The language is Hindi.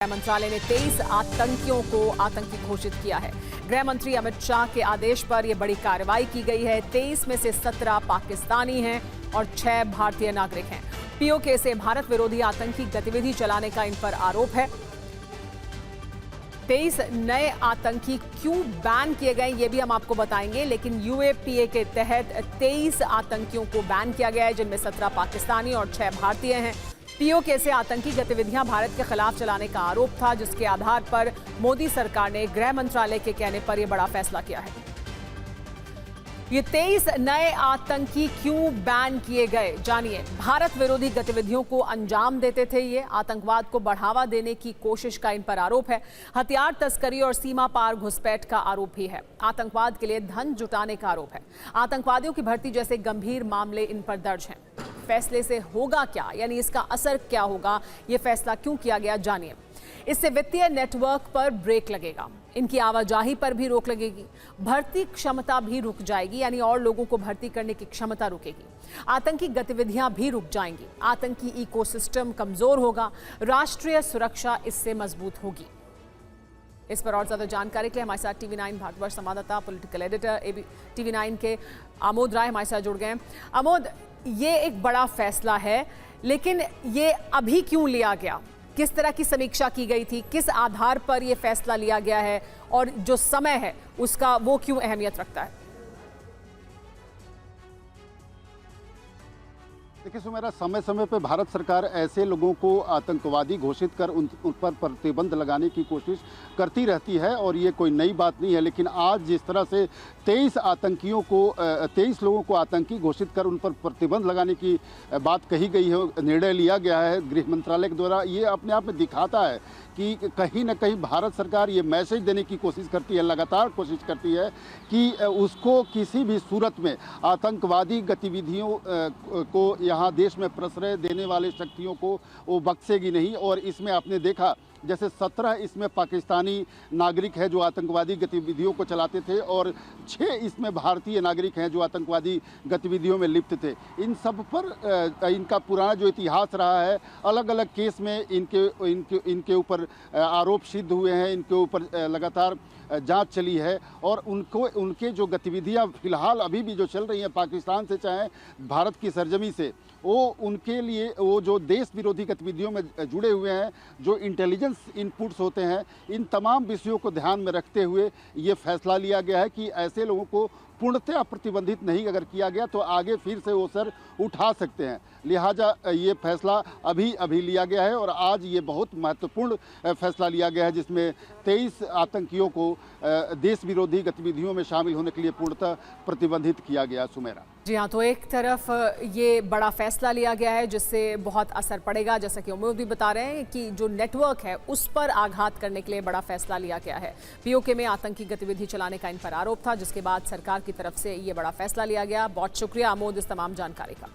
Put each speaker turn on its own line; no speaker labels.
गृह मंत्रालय ने 23 आतंकियों को आतंकी घोषित किया है। गृह मंत्री अमित शाह के आदेश पर यह बड़ी कार्रवाई की गई है। 23 में से 17 पाकिस्तानी हैं और 6 भारतीय नागरिक हैं। पीओके से भारत विरोधी आतंकी गतिविधि चलाने का इन पर आरोप है। 23 नए आतंकी क्यों बैन किए गए ये भी हम आपको बताएंगे, लेकिन यूएपीए के तहत 23 आतंकियों को बैन किया गया है, जिनमें 17 पाकिस्तानी और 6 भारतीय हैं। पीओके से आतंकी गतिविधियां भारत के खिलाफ चलाने का आरोप था, जिसके आधार पर मोदी सरकार ने गृह मंत्रालय के कहने पर यह बड़ा फैसला किया है। ये 23 नए आतंकी क्यों बैन किए गए, जानिए। भारत विरोधी गतिविधियों को अंजाम देते थे, ये आतंकवाद को बढ़ावा देने की कोशिश का इन पर आरोप है। हथियार तस्करी और सीमा पार घुसपैठ का आरोप भी है। आतंकवाद के लिए धन जुटाने का आरोप है। आतंकवादियों की भर्ती जैसे गंभीर मामले इन पर दर्ज हैं। फैसले से होगा क्या, यानी इसका असर क्या होगा, यह फैसला क्यों किया गया, जानिए। इससे वित्तीय नेटवर्क पर ब्रेक लगेगा, इनकी आवाजाही पर भी रोक लगेगी, भर्ती क्षमता भी रुक जाएगी, यानी और लोगों को भर्ती करने की क्षमता रुकेगी। आतंकी गतिविधियां भी रुक जाएंगी, आतंकी इकोसिस्टम कमजोर होगा, राष्ट्रीय सुरक्षा इससे मजबूत होगी। इस पर और ज्यादा जानकारी के लिए हमारे साथ टीवी 9 भारतवर्ष संवाददाता, पॉलिटिकल एडिटर टीवी 9 के आमोद राय हमारे साथ जुड़ गए हैं। आमोद, ये एक बड़ा फैसला है, लेकिन ये अभी क्यों लिया गया? किस तरह की समीक्षा की गई थी? किस आधार पर यह फैसला लिया गया है? और जो समय है उसका वो क्यों अहमियत रखता है?
देखिए सुमेरा, समय समय पर भारत सरकार ऐसे लोगों को आतंकवादी घोषित कर उन पर प्रतिबंध लगाने की कोशिश करती रहती है और ये कोई नई बात नहीं है। लेकिन आज जिस तरह से 23 लोगों को आतंकी घोषित कर उन पर प्रतिबंध लगाने की बात कही गई है, निर्णय लिया गया है गृह मंत्रालय के द्वारा, ये अपने आप में दिखाता है कि कहीं ना कहीं भारत सरकार ये मैसेज देने की कोशिश करती है, लगातार कोशिश करती है कि उसको किसी भी सूरत में आतंकवादी गतिविधियों को यहाँ देश में प्रश्रय देने वाले शक्तियों को वो बख्शेगी नहीं। और इसमें आपने देखा जैसे 17 इसमें पाकिस्तानी नागरिक हैं जो आतंकवादी गतिविधियों को चलाते थे और 6 इसमें भारतीय नागरिक हैं जो आतंकवादी गतिविधियों में लिप्त थे। इन सब पर इनका पुराना जो इतिहास रहा है, अलग अलग केस में इनके ऊपर आरोप सिद्ध हुए हैं, इनके ऊपर लगातार जांच चली है और उनके जो गतिविधियां फिलहाल अभी भी जो चल रही हैं पाकिस्तान से चाहे भारत की सरजमी से, वो उनके लिए वो जो देश विरोधी गतिविधियों में जुड़े हुए हैं, जो इंटेलिजेंस इनपुट्स होते हैं, इन तमाम विषयों को ध्यान में रखते हुए ये फैसला लिया गया है कि ऐसे लोगों को पूर्णतः प्रतिबंधित नहीं अगर किया गया तो आगे फिर से वो सर उठा सकते हैं। लिहाजा ये फैसला अभी लिया गया है और आज ये बहुत महत्वपूर्ण फैसला लिया गया है, जिसमें 23 आतंकियों को देश विरोधी गतिविधियों में शामिल होने के लिए पूर्णतः प्रतिबंधित किया गया। सुमेरा
जी हाँ, तो एक तरफ ये बड़ा फैसला लिया गया है जिससे बहुत असर पड़ेगा, जैसा कि उम्मीद भी बता रहे हैं कि जो नेटवर्क है उस पर आघात करने के लिए बड़ा फैसला लिया गया है। पीओके में आतंकी गतिविधि चलाने का इन पर आरोप था, जिसके बाद सरकार की तरफ से ये बड़ा फैसला लिया गया। बहुत शुक्रिया आमोद इस तमाम जानकारी का।